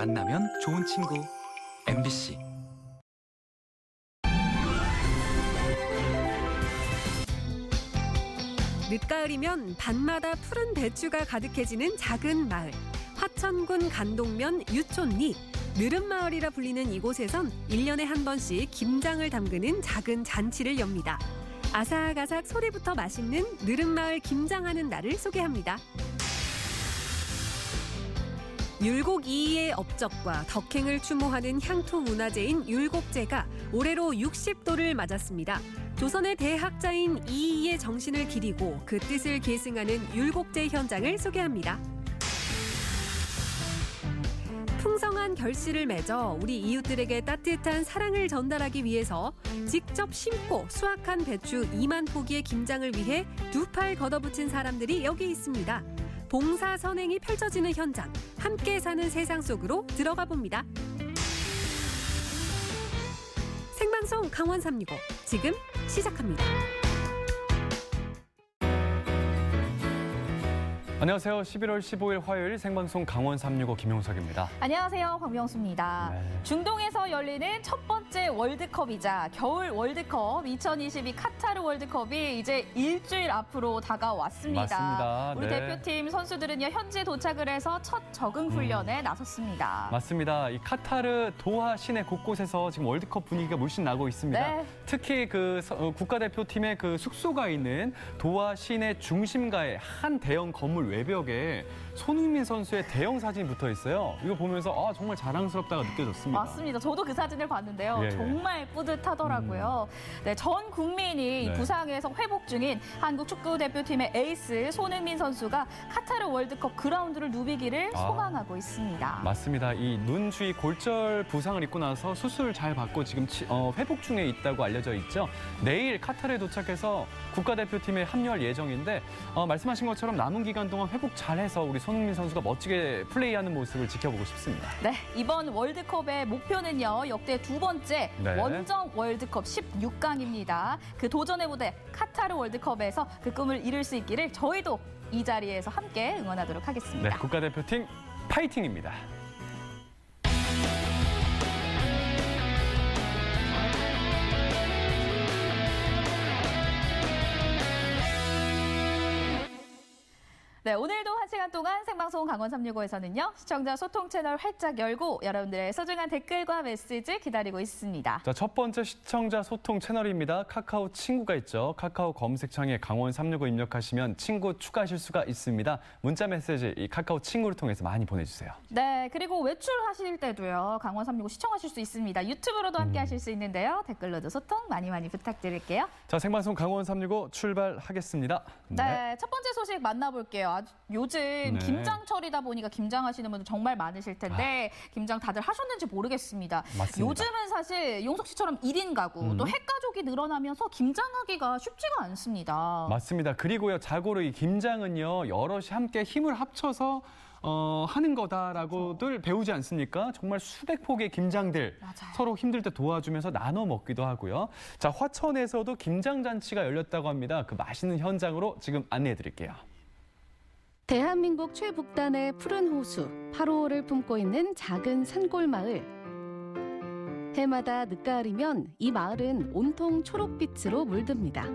만나면 좋은 친구 MBC. 늦가을이면 밤마다 푸른 배추가 가득해지는 작은 마을. 화천군 간동면 유촌리. 느릅마을이라 불리는 이곳에선 1년에 한 번씩 김장을 담그는 작은 잔치를 엽니다. 아삭아삭 소리부터 맛있는 느릅마을 김장하는 날을 소개합니다. 율곡이이의 업적과 덕행을 추모하는 향토 문화재인 율곡제가 올해로 60도를 맞았습니다. 조선의 대학자인 이이의 정신을 기리고 그 뜻을 계승하는 율곡제 현장을 소개합니다. 풍성한 결실을 맺어 우리 이웃들에게 따뜻한 사랑을 전달하기 위해서 직접 심고 수확한 배추 2만 포기의 김장을 위해 두 팔 걷어붙인 사람들이 여기 있습니다. 봉사 선행이 펼쳐지는 현장, 함께 사는 세상 속으로 들어가 봅니다. 생방송 강원 365 지금 시작합니다. 안녕하세요. 11월 15일 화요일 생방송 강원 365 김용석입니다. 안녕하세요. 박명수입니다. 네. 중동에서 열리는 첫 번째 월드컵이자 겨울 월드컵 2022 카타르 월드컵이 이제 일주일 앞으로 다가왔습니다. 맞습니다. 우리 네. 대표팀 선수들은요 현지에 도착을 해서 첫 적응 훈련에 나섰습니다. 맞습니다. 이 카타르 도하 시내 곳곳에서 지금 월드컵 분위기가 물씬 나고 있습니다. 네. 특히 국가대표팀의 그 숙소가 있는 도하 시내 중심가에 한 대형 건물 외벽에 손흥민 선수의 대형 사진이 붙어 있어요. 이거 보면서 정말 자랑스럽다가 느껴졌습니다. 맞습니다. 저도 그 사진을 봤는데요. 예. 정말 뿌듯하더라고요. 네, 전 국민이 네. 부상에서 회복 중인 한국 축구 대표팀의 에이스 손흥민 선수가 카타르 월드컵 그라운드를 누비기를 소망하고 있습니다. 맞습니다. 이 눈 주위 골절 부상을 입고 나서 수술 잘 받고 지금 회복 중에 있다고 알려져 있죠. 내일 카타르에 도착해서 국가대표팀에 합류할 예정인데 말씀하신 것처럼 남은 기간 동안 회복 잘해서 우리 손흥민 선수가 멋지게 플레이하는 모습을 지켜보고 싶습니다. 네, 이번 월드컵의 목표는요. 역대 두 번째 네. 원정 월드컵 16강입니다. 그 도전의 무대 카타르 월드컵에서 그 꿈을 이룰 수 있기를 저희도 이 자리에서 함께 응원하도록 하겠습니다. 네, 국가대표팀 파이팅입니다. 네, 오늘도 1시간 동안 생방송 강원 365에서는요. 시청자 소통 채널 활짝 열고 여러분들의 소중한 댓글과 메시지 기다리고 있습니다. 자, 첫 번째 시청자 소통 채널입니다. 카카오 친구가 있죠. 카카오 검색창에 강원 365 입력하시면 친구 추가하실 수가 있습니다. 문자 메시지 이 카카오 친구를 통해서 많이 보내주세요. 네, 그리고 외출하실 때도요. 강원 365 시청하실 수 있습니다. 유튜브로도 함께 하실 수 있는데요. 댓글로도 소통 많이 부탁드릴게요. 자, 생방송 강원 365 출발하겠습니다. 네, 첫 번째 소식 만나볼게요. 요즘 네. 김장철이다 보니까 김장하시는 분들 정말 많으실 텐데 김장 다들 하셨는지 모르겠습니다. 맞습니다. 요즘은 사실 용석 씨처럼 1인 가구 또 핵가족이 늘어나면서 김장하기가 쉽지가 않습니다. 맞습니다. 그리고요, 자고로 이 김장은요, 여럿이 함께 힘을 합쳐서 하는 거다라고들 배우지 않습니까? 정말 수백 폭의 김장들 맞아요. 서로 힘들 때 도와주면서 나눠 먹기도 하고요. 자, 화천에서도 김장잔치가 열렸다고 합니다. 그 맛있는 현장으로 지금 안내해 드릴게요. 대한민국 최북단의 푸른 호수, 8호를 품고 있는 작은 산골 마을. 해마다 늦가을이면 이 마을은 온통 초록빛으로 물듭니다.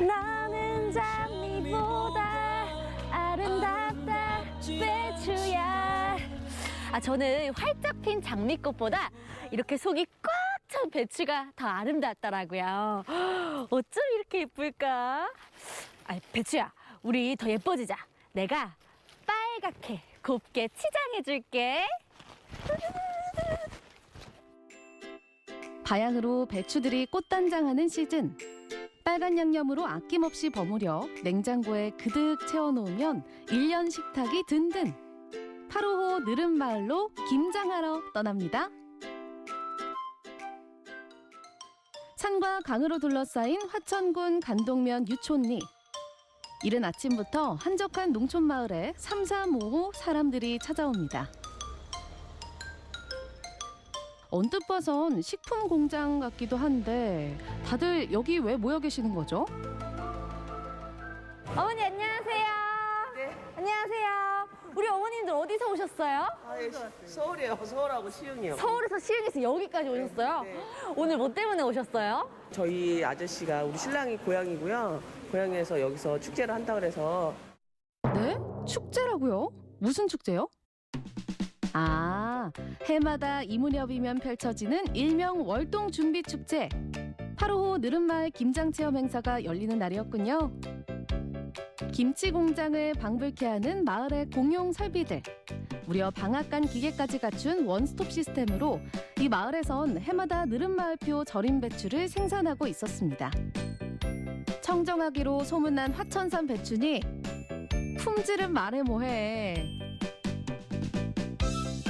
나는 장미보다 아름답다 배추야. 저는 활짝 핀 장미꽃보다 이렇게 속이 꽉 찬 배추가 더 아름답더라고요. 어쩜 이렇게 예쁠까? 배추야, 우리 더 예뻐지자. 내가 빨갛게 곱게 치장해줄게. 바양으로 배추들이 꽃단장하는 시즌. 빨간 양념으로 아낌없이 버무려 냉장고에 그득 채워놓으면 1년 식탁이 든든. 8호호 느릅마을로 김장하러 떠납니다. 산과 강으로 둘러싸인 화천군 간동면 유촌리. 이른 아침부터 한적한 농촌 마을에 삼삼오오 사람들이 찾아옵니다. 언뜻 봐선 식품 공장 같기도 한데 다들 여기 왜 모여 계시는 거죠? 어머니 안녕하세요. 네. 안녕하세요. 우리 어머님들 어디서 오셨어요? 서울이요. 서울하고 시흥이요. 서울에서 시흥에서 여기까지 오셨어요? 네. 오늘 뭐 때문에 오셨어요? 저희 아저씨가 우리 신랑이 고향이고요. 고향에서 여기서 축제를 한다 그래서 네? 축제라고요? 무슨 축제요? 아, 해마다 이 무렵이면 펼쳐지는 일명 월동 준비 축제. 8호 느른마을 김장체험 행사가 열리는 날이었군요. 김치 공장을 방불케 하는 마을의 공용 설비들. 무려 방앗간 기계까지 갖춘 원스톱 시스템으로 이 마을에선 해마다 느른마을표 절임 배추를 생산하고 있었습니다. 청정하기로 소문난 화천산 배추니 품질은 말해 뭐해.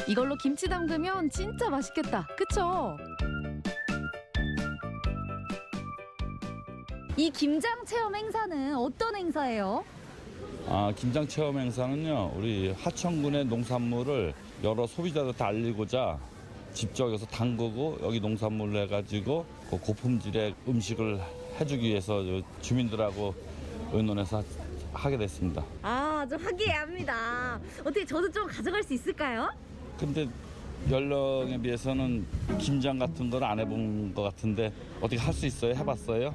이걸로 김치 담그면 진짜 맛있겠다. 그쵸? 이 김장 체험 행사는 어떤 행사예요? 김장 체험 행사는요, 우리 하천군의 농산물을 여러 소비자들한테 알리고자 직접 여기서 담그고 여기 농산물을 해가지고 그 고품질의 음식을 해주기 위해서 주민들하고 의논해서 하게 됐습니다. 좀 화기애애합니다. 어떻게 저도 좀 가져갈 수 있을까요? 근데 연령에 비해서는 김장 같은 걸 안 해본 것 같은데 어떻게 할 수 있어요? 해봤어요?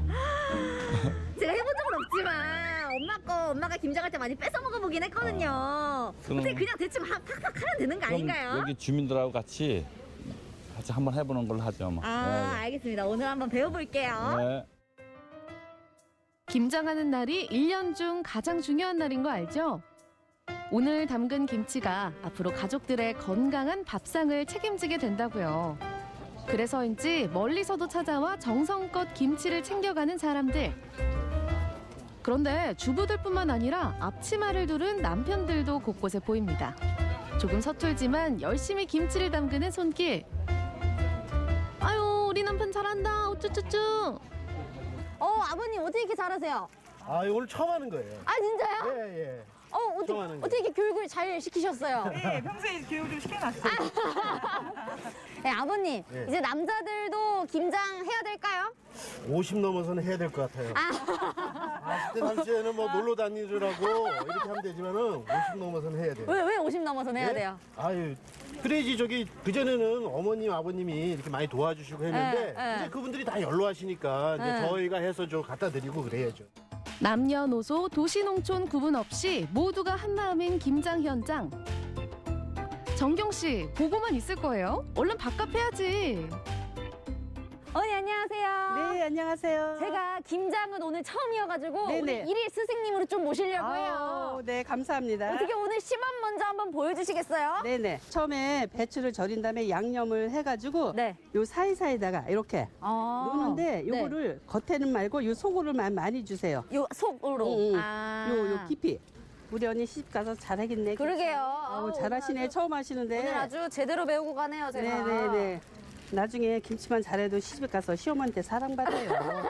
제가 해본 적은 없지만 엄마가 김장할 때 많이 뺏어 먹어보긴 했거든요. 그럼- 어떻게 그냥 대충 팍팍 하면 되는 거 그럼 아닌가요? 여기 주민들하고 같이 한번 해보는 걸로 하죠. 뭐. 알겠습니다. 오늘 한번 배워볼게요. 네. 김장하는 날이 1년 중 가장 중요한 날인 거 알죠? 오늘 담근 김치가 앞으로 가족들의 건강한 밥상을 책임지게 된다고요. 그래서인지 멀리서도 찾아와 정성껏 김치를 챙겨가는 사람들. 그런데 주부들뿐만 아니라 앞치마를 두른 남편들도 곳곳에 보입니다. 조금 서툴지만 열심히 김치를 담그는 손길. 아유, 우리 남편 잘한다. 우쭈쭈쭈. 아버님 어떻게 이렇게 잘하세요? 오늘 처음 하는 거예요. 진짜요? 예, 예. 어떻게 이렇게 교육을 잘 시키셨어요? 네, 평소에 교육 좀 시켜놨어요. 네, 아버님, 네. 이제 남자들도 김장 해야 될까요? 50 넘어서는 해야 될 것 같아요. 40대, 30대는 뭐 놀러 다니느라고 이렇게 하면 되지만은 50 넘어서는 해야 돼요. 왜 50 넘어서는 해야 예? 돼요? 그래야지 그전에는 어머님, 아버님이 이렇게 많이 도와주시고 했는데 예. 이제 그분들이 다 연로하시니까 이제 예. 저희가 해서 좀 갖다 드리고 그래야죠. 남녀노소 도시농촌 구분 없이 모두가 한마음인 김장 현장. 정경 씨, 보고만 있을 거예요? 얼른 밥값 해야지. 어머니 안녕하세요. 네, 안녕하세요. 제가 김장은 오늘 처음이어가지고 네네. 오늘 일일 스승님으로 좀 모시려고 해요. 네, 감사합니다. 어떻게 오늘 시범 먼저 한번 보여주시겠어요? 네네. 처음에 배추를 절인 다음에 양념을 해가지고 네. 요 사이사이다가 이렇게 넣는데 네. 요거를 겉에는 말고 요 속으로만 많이 주세요. 요 속으로. 요 깊이. 우리 언니 시집 가서 잘하겠네. 그러게요. 아우, 잘하시네. 처음 하시는데. 오늘 아주 제대로 배우고 가네요, 제가. 네네네. 나중에 김치만 잘해도 시집 가서 시어머니한테 사랑받아요.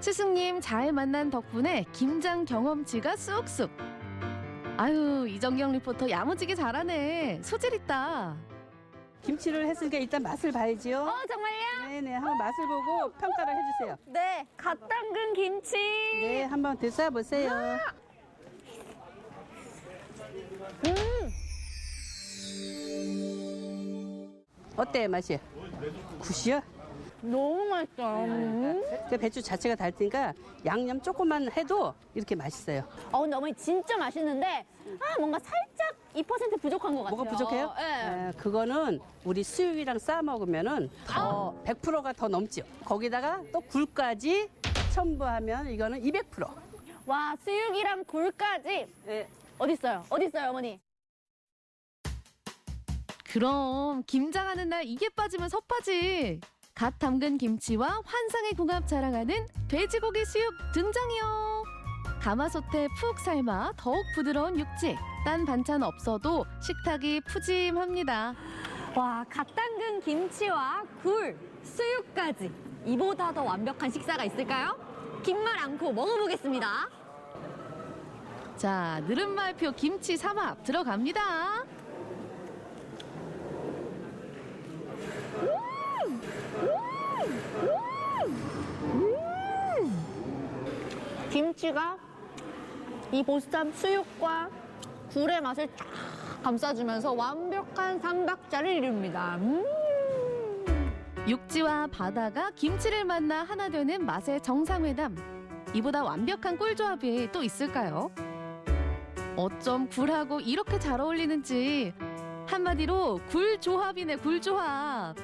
스승님 잘 만난 덕분에 김장 경험치가 쑥쑥. 아유, 이정경 리포터 야무지게 잘하네. 소질 있다. 김치를 했으니까 일단 맛을 봐야지요. 정말요? 네네. 한번 맛을 보고 평가를 해주세요. 네, 갓 담근 김치. 네, 한번 드셔보세요. 어때 맛이? 굿이요? 너무 맛있어. 그 배추 자체가 달으니까 양념 조금만 해도 이렇게 맛있어요. 근데 어머니 진짜 맛있는데 뭔가 살짝 2% 부족한 것 같아요. 뭐가 부족해요? 네. 그거는 우리 수육이랑 싸 먹으면은 더 100%가 더 넘죠. 거기다가 또 굴까지 첨부하면 이거는 200%. 와, 수육이랑 굴까지. 네. 어딨어요, 어머니? 그럼 김장하는 날 이게 빠지면 섭하지. 갓 담근 김치와 환상의 궁합 자랑하는 돼지고기 수육 등장이요. 가마솥에 푹 삶아 더욱 부드러운 육질. 딴 반찬 없어도 식탁이 푸짐합니다. 와, 갓 담근 김치와 굴, 수육까지. 이보다 더 완벽한 식사가 있을까요? 긴 말 않고 먹어보겠습니다. 자, 느른말표 김치 삼합 들어갑니다. 김치가 이 보쌈 수육과 굴의 맛을 쫙 감싸주면서 완벽한 삼박자를 이룹니다. 육지와 바다가 김치를 만나 하나 되는 맛의 정상회담. 이보다 완벽한 꿀조합이 또 있을까요? 어쩜 굴하고 이렇게 잘 어울리는지. 한마디로 굴조합이네, 굴조합.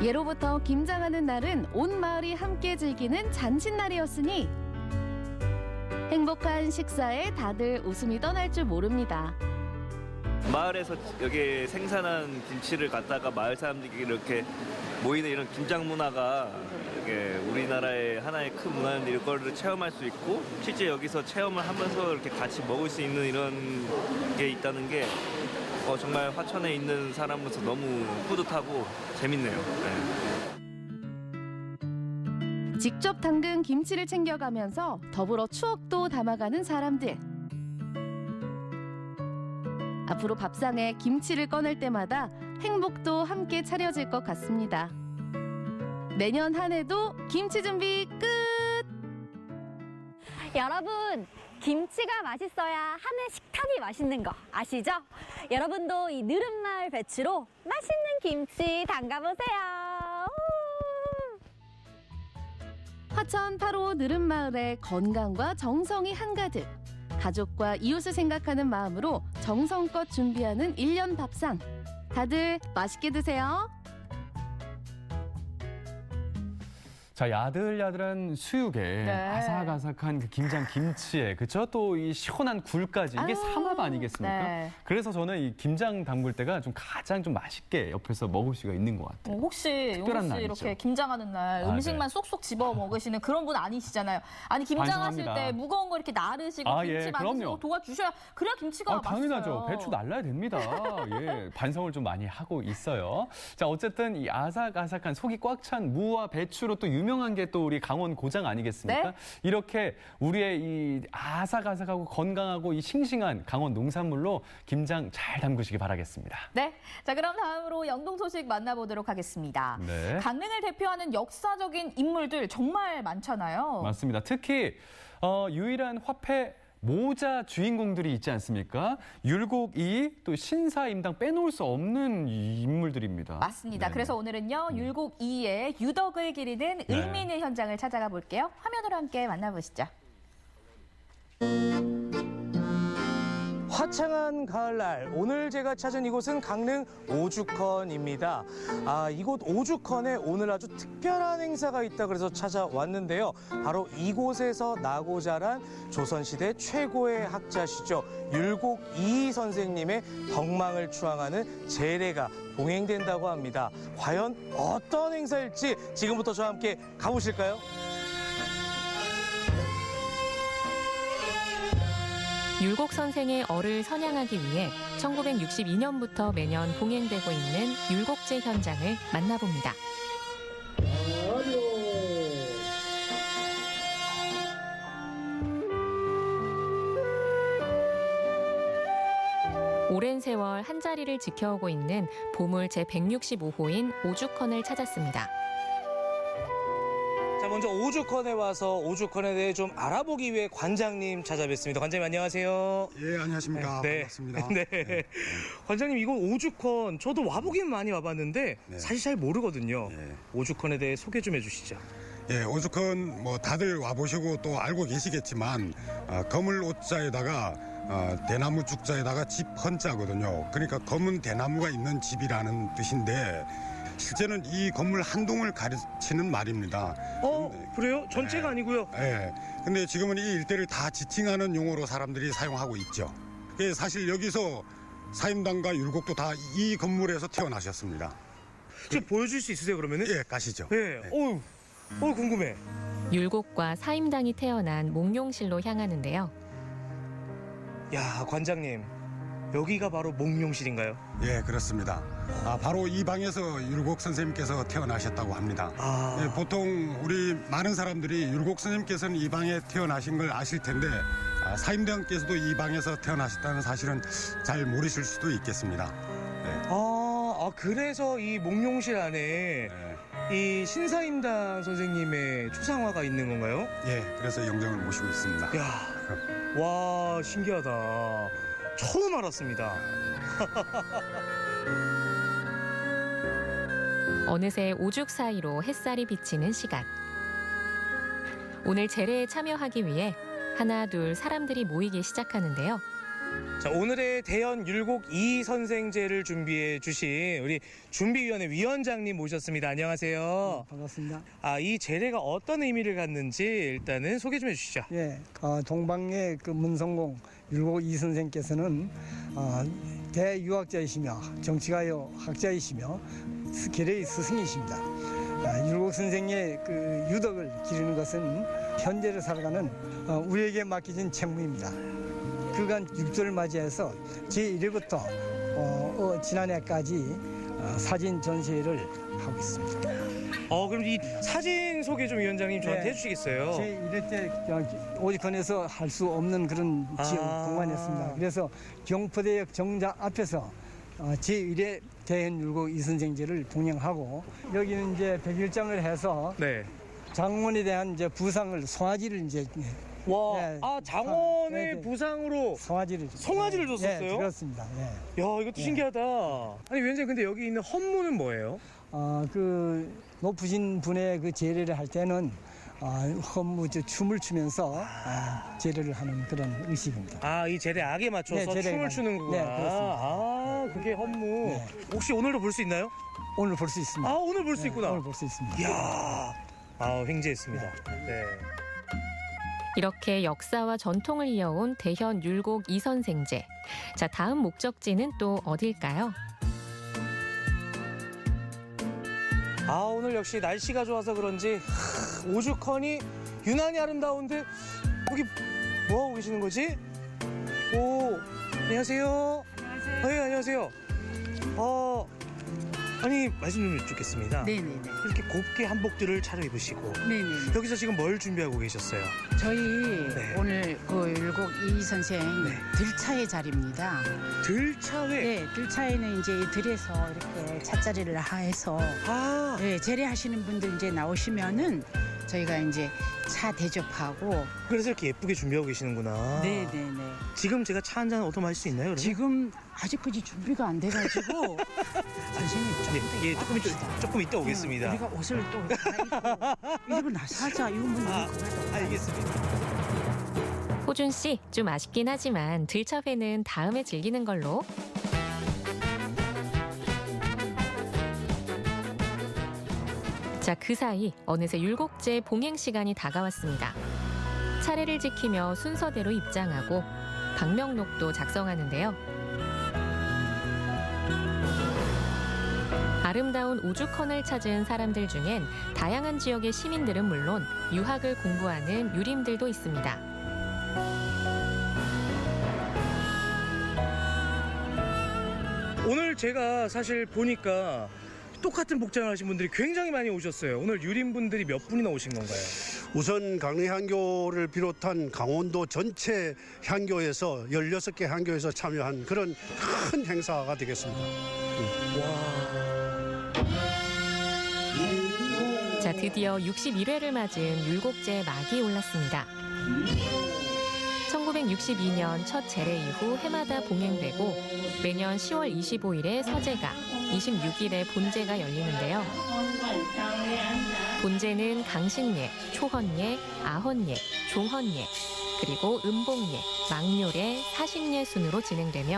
예로부터 김장하는 날은 온 마을이 함께 즐기는 잔칫날이었으니 행복한 식사에 다들 웃음이 떠날 줄 모릅니다. 마을에서 여기 생산한 김치를 갖다가 마을 사람들이 이렇게 모이는 이런 김장 문화가 이게 우리나라의 하나의 큰 문화인데 이거를 체험할 수 있고 실제 여기서 체험을 하면서 이렇게 같이 먹을 수 있는 이런 게 있다는 게 정말 화천에 있는 사람으로서 너무 뿌듯하고 재밌네요. 네. 직접 담근 김치를 챙겨가면서 더불어 추억도 담아가는 사람들. 앞으로 밥상에 김치를 꺼낼 때마다 행복도 함께 차려질 것 같습니다. 내년 한 해도 김치 준비 끝! 여러분, 김치가 맛있어야 한해 식탁이 맛있는 거 아시죠? 여러분도 이 느릅마을 배추로 맛있는 김치 담가보세요. 화천 8호 느릅마을의 건강과 정성이 한가득. 가족과 이웃을 생각하는 마음으로 정성껏 준비하는 1년 밥상. 다들 맛있게 드세요. 자, 야들야들한 수육에 네. 아삭아삭한 그 김장 김치에 그쵸? 또 이 시원한 굴까지 이게 삼합 아니겠습니까? 네. 그래서 저는 이 김장 담글 때가 좀 가장 좀 맛있게 옆에서 먹을 수가 있는 것 같아요. 혹시 특별한 용수 씨 날이죠. 이렇게 김장하는 날 아, 음식만 네. 쏙쏙 집어 먹으시는 그런 분 아니시잖아요. 아니 김장하실 반성합니다. 때 무거운 거 이렇게 나르시고 아, 김치 예, 만드시고 그럼요. 도와주셔야 그래야 김치가 당연하죠. 맛있어요. 배추 날라야 됩니다. 예, 반성을 좀 많이 하고 있어요. 자, 어쨌든 이 아삭아삭한 속이 꽉 찬 무와 배추로 또 유명한 게 또 우리 강원 고장 아니겠습니까? 네. 이렇게 우리의 이 아삭아삭하고 건강하고 이 싱싱한 강원 농산물로 김장 잘 담그시기 바라겠습니다. 네. 자, 그럼 다음으로 영동 소식 만나보도록 하겠습니다. 네. 강릉을 대표하는 역사적인 인물들 정말 많잖아요. 맞습니다. 특히 유일한 화폐 모자 주인공들이 있지 않습니까? 율곡이 또 신사임당 빼놓을 수 없는 인물들입니다. 맞습니다. 네네. 그래서 오늘은요, 율곡 2의 유덕을 기리는 의민의 현장을 찾아가 볼게요. 화면으로 함께 만나보시죠. 화창한 가을날, 오늘 제가 찾은 이곳은 강릉 오죽헌입니다. 이곳 오죽헌에 오늘 아주 특별한 행사가 있다 그래서 찾아왔는데요. 바로 이곳에서 나고 자란 조선시대 최고의 학자시죠. 율곡 이 선생님의 덕망을 추앙하는 제례가 봉행된다고 합니다. 과연 어떤 행사일지 지금부터 저와 함께 가보실까요? 율곡 선생의 얼을 선양하기 위해 1962년부터 매년 봉행되고 있는 율곡제 현장을 만나봅니다. 오랜 세월 한자리를 지켜오고 있는 보물 제165호인 오죽헌을 찾았습니다. 자, 먼저 오죽헌에 와서 오죽헌에 대해 좀 알아보기 위해 관장님 찾아뵙습니다. 관장님 안녕하세요. 예, 안녕하십니까. 네. 반갑습니다. 네. 관장님, 이건 오죽헌 저도 와보긴 많이 와봤는데 네. 사실 잘 모르거든요. 예. 오죽헌에 대해 소개 좀 해주시죠. 예, 오죽헌 뭐 다들 와보시고 또 알고 계시겠지만 검을 오자에다가 대나무 죽자에다가 집 헌자거든요. 그러니까 검은 대나무가 있는 집이라는 뜻인데 실제는 이 건물 한 동을 가르치는 말입니다. 그래요? 전체가 아니고요? 예. 근데 지금은 이 일대를 다 지칭하는 용어로 사람들이 사용하고 있죠. 사실 여기서 사임당과 율곡도 다 이 건물에서 태어나셨습니다. 좀 보여줄 수 있으세요, 그러면은? 예, 가시죠. 예. 궁금해. 율곡과 사임당이 태어난 몽룡실로 향하는데요. 야, 관장님, 여기가 바로 몽룡실인가요? 예, 그렇습니다. 바로 이 방에서 율곡 선생님께서 태어나셨다고 합니다. 예, 보통 우리 많은 사람들이 율곡 선생님께서는 이 방에 태어나신 걸 아실 텐데 사임당께서도 이 방에서 태어나셨다는 사실은 잘 모르실 수도 있겠습니다. 예. 그래서 이 몽룡실 안에 이 신사임당 선생님의 초상화가 있는 건가요? 예, 그래서 영정을 모시고 있습니다. 야, 와 신기하다. 처음 알았습니다. 어느새 오죽 사이로 햇살이 비치는 시간. 오늘 제례에 참여하기 위해 하나 둘 사람들이 모이기 시작하는데요. 자, 오늘의 대연 율곡 이선생제를 준비해 주신 우리 준비위원회 위원장님 모셨습니다. 안녕하세요. 반갑습니다. 이 제례가 어떤 의미를 갖는지 일단은 소개 좀 해주시죠. 예, 동방의 그 문성공 율곡 이선생께서는 대유학자이시며 정치가요 학자이시며 계례의 스승이십니다. 율곡 선생의 그 유덕을 기르는 것은 현재를 살아가는 우리에게 맡겨진 책무입니다. 그간 6절을 맞이해서 제1회부터 지난해까지 사진 전시회를 하고 있습니다. 그럼 이 사진 소개 좀 위원장님 저한테 해주시겠어요? 제1회 때 오죽헌에서 할 수 없는 그런 지역 공간이었습니다. 그래서 경포대역 정자 앞에서 제1회 대연율곡 이선생제를 동행하고 여기는 이제 100일장을 해서 장원에 대한 이제 부상을 송아지를 이제 장원의 부상으로 송아지를 줬었어요? 네, 그렇습니다. 야, 이것도 신기하다. 아니 위원장님 근데 여기 있는 헌무는 뭐예요? 그 높으신 분의 그 제례를 할 때는 헌무 춤을 추면서 제례를 하는 그런 의식입니다. 이 제례 악에 맞춰서 춤을 추는 거구나. 네, 그렇습니다. 그게 헌무. 혹시 오늘도 볼 수 있나요? 오늘 볼 수 있습니다. 오늘 볼 수 있구나. 오늘 볼 수 있습니다. 이야, 횡재했습니다. 네. 이렇게 역사와 전통을 이어온 대현 율곡 이선생제. 자, 다음 목적지는 또 어딜까요? 오늘 역시 날씨가 좋아서 그런지 오죽헌이 유난히 아름다운데 여기 뭐하고 계시는 거지? 안녕하세요. 네, 안녕하세요. 아니 말씀 좀 여쭙겠습니다. 네네네. 이렇게 곱게 한복들을 차려입으시고 네네. 여기서 지금 뭘 준비하고 계셨어요? 저희 오늘 그 율곡 이 선생 들차회 자리입니다. 들차회? 네, 들차회는 이제 이 들에서 이렇게 찻자리를 해서 제례하시는 분들 이제 나오시면은 저희가 이제 차 대접하고. 그래서 이렇게 예쁘게 준비하고 계시는구나. 네네네. 지금 제가 차 한 잔 얻어 마실 수 있나요? 그러면? 지금 아직까지 준비가 안 돼가지고 선생님 조금 이따 오겠습니다. 우리가 옷을 또 갈아입고 이러고 나서 하자. 이거 뭐 알겠습니다. 호준 씨, 좀 아쉽긴 하지만 들차회는 다음에 즐기는 걸로. 자, 그 사이 어느새 율곡제 봉행 시간이 다가왔습니다. 차례를 지키며 순서대로 입장하고 방명록도 작성하는데요. 아름다운 오죽헌을 찾은 사람들 중엔 다양한 지역의 시민들은 물론 유학을 공부하는 유림들도 있습니다. 오늘 제가 사실 보니까 똑같은 복장을 하신 분들이 굉장히 많이 오셨어요. 오늘 유림분들이 몇 분이나 오신 건가요? 우선 강릉 향교를 비롯한 강원도 전체 향교에서 16개 향교에서 참여한 그런 큰 행사가 되겠습니다. 자, 드디어 61회를 맞은 율곡제 막이 올랐습니다. 1962년 첫 제례 이후 해마다 봉행되고 매년 10월 25일에 서제가, 26일에 본제가 열리는데요. 본제는 강신예, 초헌예, 아헌예, 종헌예, 그리고 음봉예, 망묘례, 사신예 순으로 진행되며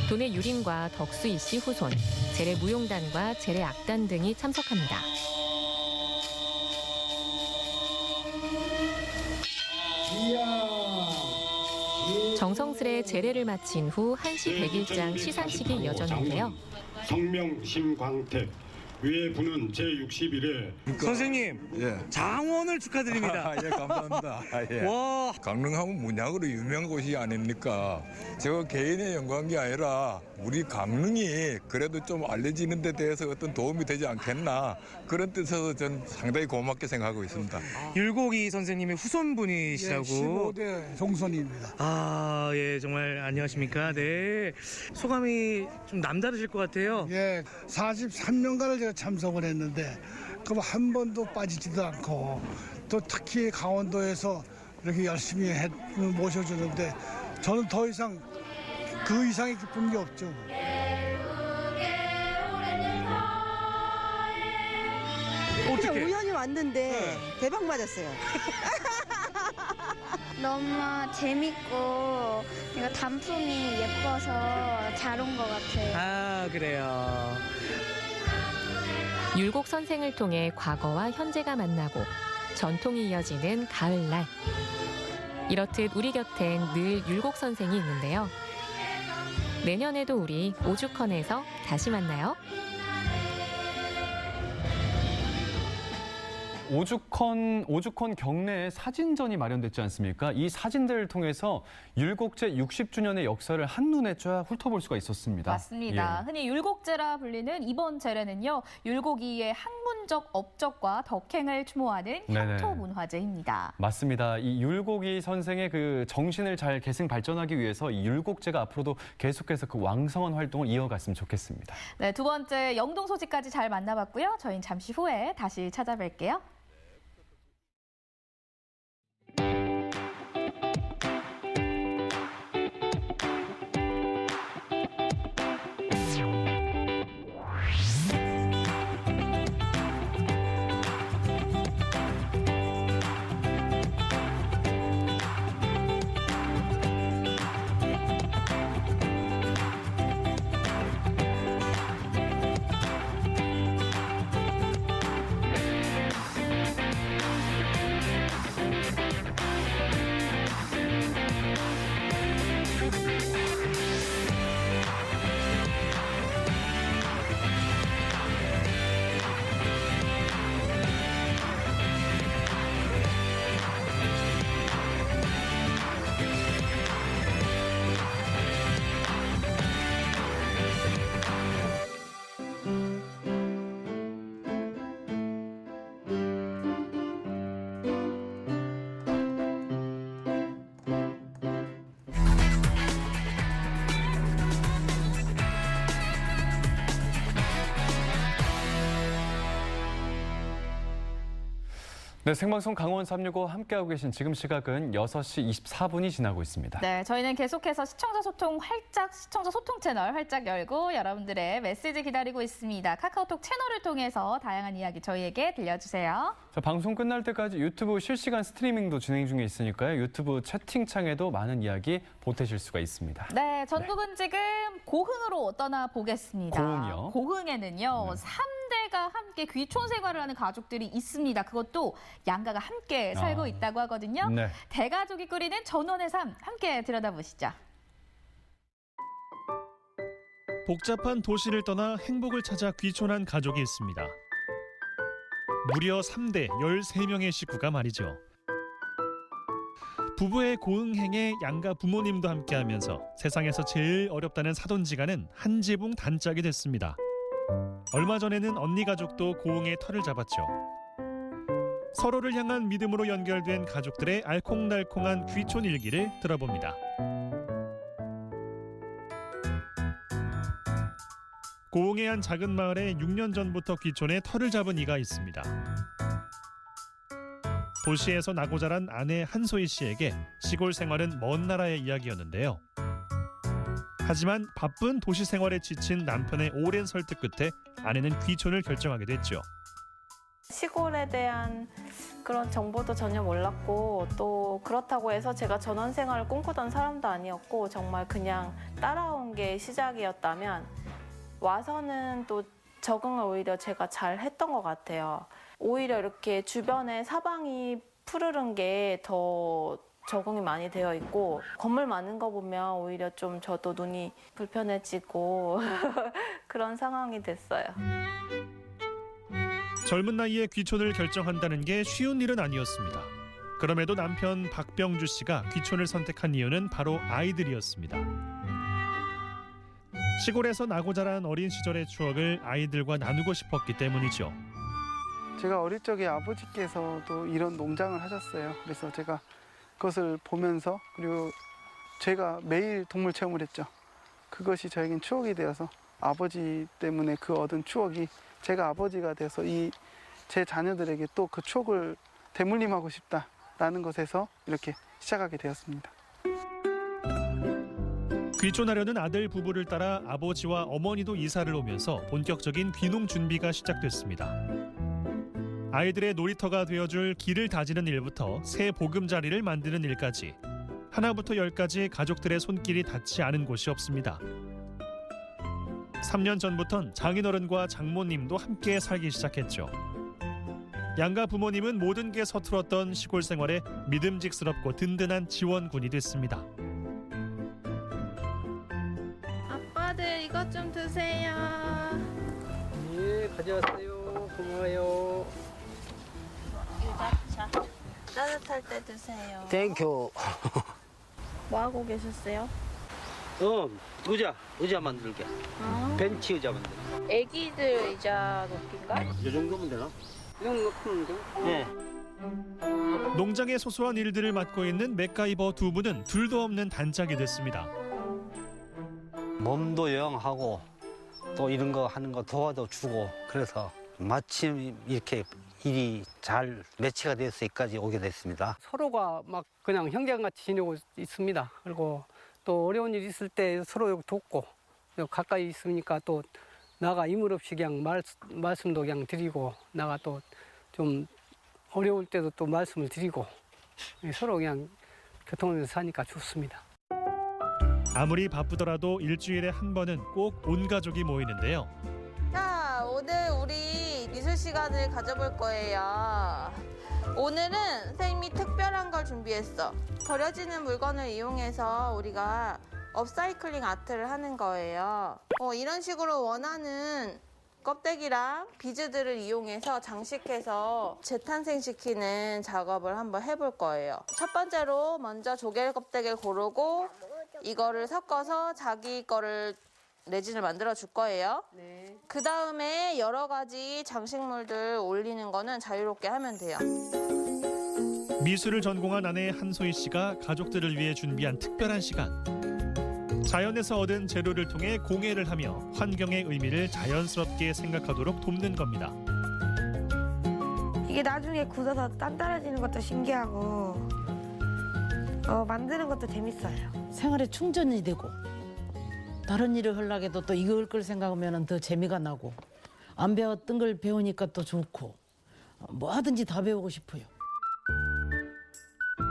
도내 유림과 덕수 이씨 후손, 제례 무용단과 제례 악단 등이 참석합니다. 정성스레 제례를 마친 후 1시 100일장 시상식이 이어졌는데요. 성명심광택 위에 분은 제61회 선생님, 장원을 축하드립니다. 예, 감사합니다. 와. 강릉하면 문학으로 유명한 곳이 아닙니까? 제가 개인의 영광이 아니라 우리 강릉이 그래도 좀 알려지는 데 대해서 어떤 도움이 되지 않겠나 그런 뜻에서 저는 상당히 고맙게 생각하고 있습니다. 율곡이 선생님의 후손분이시라고. 15대 종손입니다. 예, 정말 안녕하십니까? 네. 소감이 좀 남다르실 것 같아요. 예, 43년간을 제가 참석을 했는데 그럼 한 번도 빠지지도 않고 또 특히 강원도에서 이렇게 열심히 모셔주는데 저는 더 이상 그 이상의 기쁜 게 없죠. 그냥 우연히 왔는데 대박 맞았어요. 너무 재밌고 내가 단풍이 예뻐서 잘 온 것 같아요. 아, 그래요. 율곡 선생을 통해 과거와 현재가 만나고 전통이 이어지는 가을날. 이렇듯 우리 곁엔 늘 율곡 선생이 있는데요. 내년에도 우리 오죽헌에서 다시 만나요. 오죽헌 경내에 사진전이 마련됐지 않습니까? 이 사진들을 통해서 율곡제 60주년의 역사를 한눈에 쫙 훑어볼 수가 있었습니다. 맞습니다. 예. 흔히 율곡제라 불리는 이번 제례는요. 율곡이의 학문적 업적과 덕행을 추모하는 네네. 향토문화제입니다. 맞습니다. 이 율곡이 선생의 그 정신을 잘 계승 발전하기 위해서 이 율곡제가 앞으로도 계속해서 그 왕성한 활동을 이어갔으면 좋겠습니다. 네, 두 번째 영동 소식까지 잘 만나봤고요. 저희는 잠시 후에 다시 찾아뵐게요. 네, 생방송 강원 365 함께하고 계신 지금 시각은 6시 24분이 지나고 있습니다. 네, 저희는 계속해서 시청자 소통 채널 활짝 열고 여러분들의 메시지 기다리고 있습니다. 카카오톡 채널을 통해서 다양한 이야기 저희에게 들려주세요. 자, 방송 끝날 때까지 유튜브 실시간 스트리밍도 진행 중에 있으니까요. 유튜브 채팅창에도 많은 이야기 보태실 수가 있습니다. 네, 전국은 지금 고흥으로 떠나보겠습니다. 고흥이요? 고흥에는요, 3대가 함께 귀촌 생활을 하는 가족들이 있습니다. 그것도 양가가 함께 살고 있다고 하거든요. 네. 대가족이 꾸리는 전원의 삶 함께 들여다보시죠. 복잡한 도시를 떠나 행복을 찾아 귀촌한 가족이 있습니다. 무려 3대 13명의 식구가 말이죠. 부부의 고흥행에 양가 부모님도 함께하면서 세상에서 제일 어렵다는 사돈지간은 한 지붕 단짝이 됐습니다. 얼마 전에는 언니 가족도 고흥에 터를 잡았죠. 서로를 향한 믿음으로 연결된 가족들의 알콩달콩한 귀촌 일기를 들어봅니다. 고흥의 한 작은 마을에 6년 전부터 귀촌에 터를 잡은 이가 있습니다. 도시에서 나고 자란 아내 한소희 씨에게 시골 생활은 먼 나라의 이야기였는데요. 하지만 바쁜 도시 생활에 지친 남편의 오랜 설득 끝에 아내는 귀촌을 결정하게 됐죠. 시골에 대한 그런 정보도 전혀 몰랐고 또 그렇다고 해서 제가 전원 생활을 꿈꾸던 사람도 아니었고 정말 그냥 따라온 게 시작이었다면 와서는 또 적응을 오히려 제가 잘 했던 것 같아요. 오히려 이렇게 주변에 사방이 푸르른 게 더 적응이 많이 되어 있고 건물 많은 거 보면 오히려 좀 저도 눈이 불편해지고 그런 상황이 됐어요. 젊은 나이에 귀촌을 결정한다는 게 쉬운 일은 아니었습니다. 그럼에도 남편 박병주 씨가 귀촌을 선택한 이유는 바로 아이들이었습니다. 시골에서 나고 자란 어린 시절의 추억을 아이들과 나누고 싶었기 때문이죠. 제가 어릴 적에 아버지께서도 이런 농장을 하셨어요. 그래서 제가 그것을 보면서 그리고 제가 매일 동물 체험을 했죠. 그것이 저에겐 추억이 되어서 아버지 때문에 그 얻은 추억이 제가 아버지가 돼서 이 제 자녀들에게 또 그 추억을 되물림하고 싶다라는 것에서 이렇게 시작하게 되었습니다. 귀촌하려는 아들 부부를 따라 아버지와 어머니도 이사를 오면서 본격적인 귀농 준비가 시작됐습니다. 아이들의 놀이터가 되어줄 길을 다지는 일부터 새 보금자리를 만드는 일까지 하나부터 열까지 가족들의 손길이 닿지 않은 곳이 없습니다. 3년 전부턴 장인어른과 장모님도 함께 살기 시작했죠. 양가 부모님은 모든 게 서툴었던 시골 생활에 믿음직스럽고 든든한 지원군이 됐습니다. 아빠들 이것 좀 드세요. 예, 가져왔어요. 고마워요. 유자차. 따뜻할 때 드세요. 땡큐. 뭐 하고 계셨어요? 의자 만들게. 벤치 의자 만들게. 애기들 의자 높이인가? 이 정도면 되나? 이 정도 크면 돼? 네. 농장의 소소한 일들을 맡고 있는 맥가이버 두 분은 둘도 없는 단짝이 됐습니다. 몸도 영하고 또 이런 거 하는 거 도와도 주고 그래서 마침 이렇게 일이 잘 매치가 돼서 여기까지 오게 됐습니다. 서로가 막 그냥 형제같이 지내고 있습니다. 그리고 또 어려운 일 있을 때 서로 돕고 가까이 있으니까 또 나가 이물 없이 그냥 말씀도 그냥 드리고 나가 또 좀 어려울 때도 또 말씀을 드리고 서로 그냥 교통하면서 사니까 좋습니다. 아무리 바쁘더라도 일주일에 한 번은 꼭 온 가족이 모이는데요. 자, 오늘 우리 미술 시간을 가져볼 거예요. 오늘은 선생님이 특별한 걸 준비했어. 버려지는 물건을 이용해서 우리가 업사이클링 아트를 하는 거예요. 이런 식으로 원하는 껍데기랑 비즈들을 이용해서 장식해서 재탄생시키는 작업을 한번 해볼 거예요. 첫 번째로 먼저 조개 껍데기를 고르고 이거를 섞어서 자기 거를 레진을 만들어 줄 거예요. 네. 그 다음에 여러 가지 장식물들 올리는 거는 자유롭게 하면 돼요. 미술을 전공한 아내 한소희 씨가 가족들을 위해 준비한 특별한 시간. 자연에서 얻은 재료를 통해 공예를 하며 환경의 의미를 자연스럽게 생각하도록 돕는 겁니다. 이게 나중에 굳어서 단단해지는 것도 신기하고 만드는 것도 재밌어요. 생활에 충전이 되고 다른 일을 하려고 해도 또 이거 할 걸 생각하면 더 재미가 나고 안 배웠던 걸 배우니까 또 좋고 뭐 하든지 다 배우고 싶어요.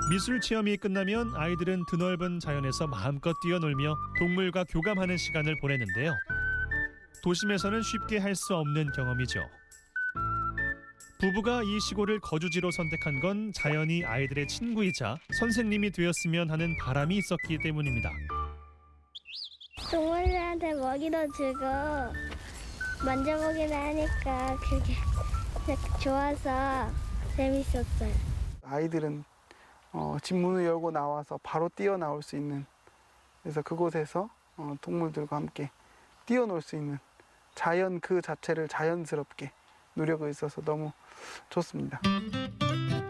미술 체험이 끝나면 아이들은 드넓은 자연에서 마음껏 뛰어놀며 동물과 교감하는 시간을 보내는데요. 도심에서는 쉽게 할 수 없는 경험이죠. 부부가 이 시골을 거주지로 선택한 건 자연이 아이들의 친구이자 선생님이 되었으면 하는 바람이 있었기 때문입니다. 동물들한테 먹이도 주고 만져보기도 하니까 그게 좋아서 재밌었어요. 아이들은 집 문을 열고 나와서 바로 뛰어나올 수 있는, 그래서 그곳에서 동물들과 함께 뛰어놀 수 있는 자연 그 자체를 자연스럽게 누려고 있어서 너무 좋습니다.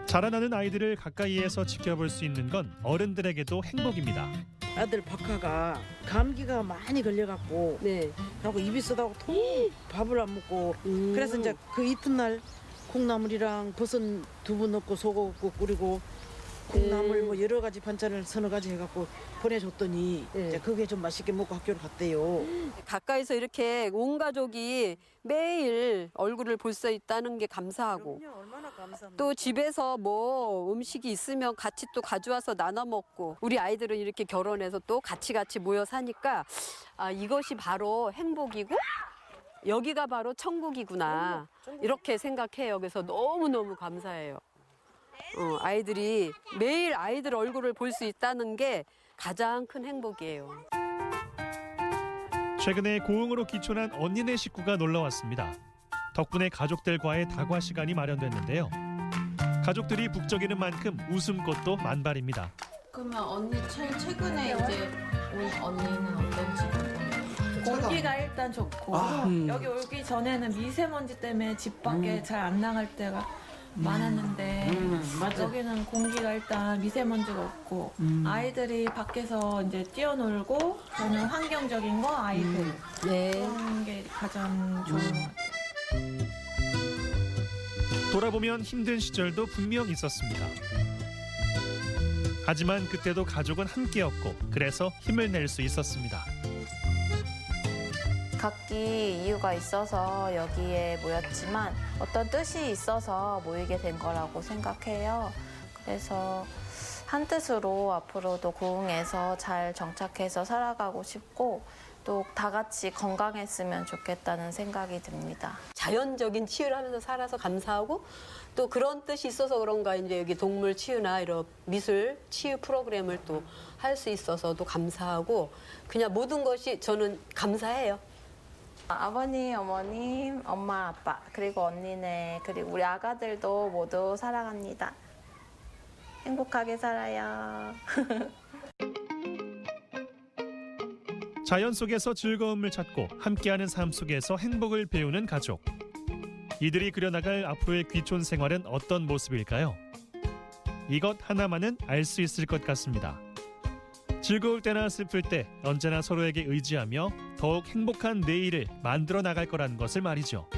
자라나는 아이들을 가까이에서 지켜볼 수 있는 건 어른들에게도 행복입니다. 아들 박하가 감기가 많이 걸려갖고 하고 입이 쓰다고 통 밥을 안 먹고 그래서 이제 그 이튿날 콩나물이랑 버섯 두부 넣고 소금 끓이고 콩나물 뭐 여러 가지 반찬을 서너 가지 해갖고 보내줬더니 이제 그게 좀 맛있게 먹고 학교를 갔대요. 가까이서 이렇게 온 가족이 매일 얼굴을 볼 수 있다는 게 감사하고 또 집에서 뭐 음식이 있으면 같이 또 가져와서 나눠 먹고 우리 아이들은 이렇게 결혼해서 또 같이 모여 사니까 이것이 바로 행복이고 여기가 바로 천국이구나 이렇게 생각해요. 그래서 너무너무 감사해요. 아이들이 매일 아이들 얼굴을 볼 수 있다는 게 가장 큰 행복이에요. 최근에 고흥으로 귀촌한 언니네 식구가 놀러왔습니다. 덕분에 가족들과의 다과 시간이 마련됐는데요. 가족들이 북적이는 만큼 웃음꽃도 만발입니다. 그러면 언니 제일 최근에 이제 온 언니는 어떤지 공기가 일단 좋고 여기 오기 전에는 미세먼지 때문에 집 밖에 잘 안 나갈 때가 많았는데 여기는 공기가 일단 미세먼지가 없고 아이들이 밖에서 이제 뛰어놀고 저는 환경적인 거 아이들 그런 게 가장 좋은 것 같아요. 돌아보면 힘든 시절도 분명 있었습니다. 하지만 그때도 가족은 함께였고 그래서 힘을 낼 수 있었습니다. 각기 이유가 있어서 여기에 모였지만 어떤 뜻이 있어서 모이게 된 거라고 생각해요. 그래서 한 뜻으로 앞으로도 고흥에서 잘 정착해서 살아가고 싶고 또 다 같이 건강했으면 좋겠다는 생각이 듭니다. 자연적인 치유를 하면서 살아서 감사하고 또 그런 뜻이 있어서 그런가 이제 여기 동물 치유나 이런 미술 치유 프로그램을 또 할 수 있어서도 감사하고 그냥 모든 것이 저는 감사해요. 아버님, 어머님, 엄마, 아빠, 그리고 언니네, 그리고 우리 아가들도 모두 사랑합니다. 행복하게 살아요. 자연 속에서 즐거움을 찾고 함께하는 삶 속에서 행복을 배우는 가족. 이들이 그려나갈 앞으로의 귀촌 생활은 어떤 모습일까요? 이것 하나만은 알 수 있을 것 같습니다. 즐거울 때나 슬플 때 언제나 서로에게 의지하며 더욱 행복한 내일을 만들어 나갈 거라는 것을 말이죠.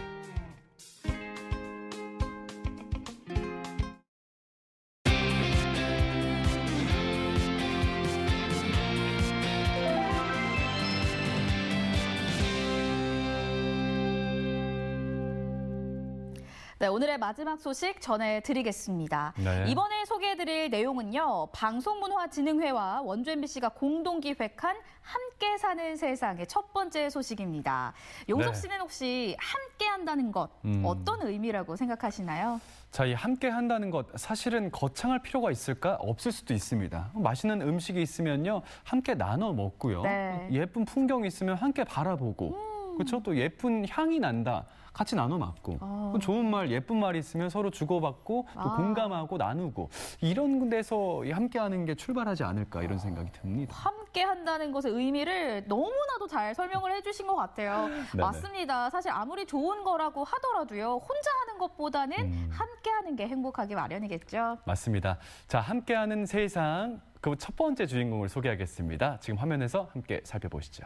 네, 오늘의 마지막 소식 전해드리겠습니다. 네. 이번에 소개해드릴 내용은요. 방송문화진흥회와 원주 MBC가 공동 기획한 함께 사는 세상의 첫 번째 소식입니다. 용석 씨는 혹시 함께 한다는 것 어떤 의미라고 생각하시나요? 자, 이 함께 한다는 것 사실은 거창할 필요가 있을까? 없을 수도 있습니다. 맛있는 음식이 있으면요. 함께 나눠 먹고요. 네. 예쁜 풍경이 있으면 함께 바라보고 그렇죠? 또 예쁜 향이 난다. 같이 나눠 맡고 좋은 말, 예쁜 말이 있으면 서로 주고받고 또 공감하고 나누고 이런 데서 함께하는 게 출발하지 않을까 이런 생각이 듭니다. 함께 한다는 것의 의미를 너무나도 잘 설명을 해주신 것 같아요. 네네. 맞습니다. 사실 아무리 좋은 거라고 하더라도요. 혼자 하는 것보다는 함께 하는 게 행복하기 마련이겠죠. 맞습니다. 자, 함께하는 세상 그 첫 번째 주인공을 소개하겠습니다. 지금 화면에서 함께 살펴보시죠.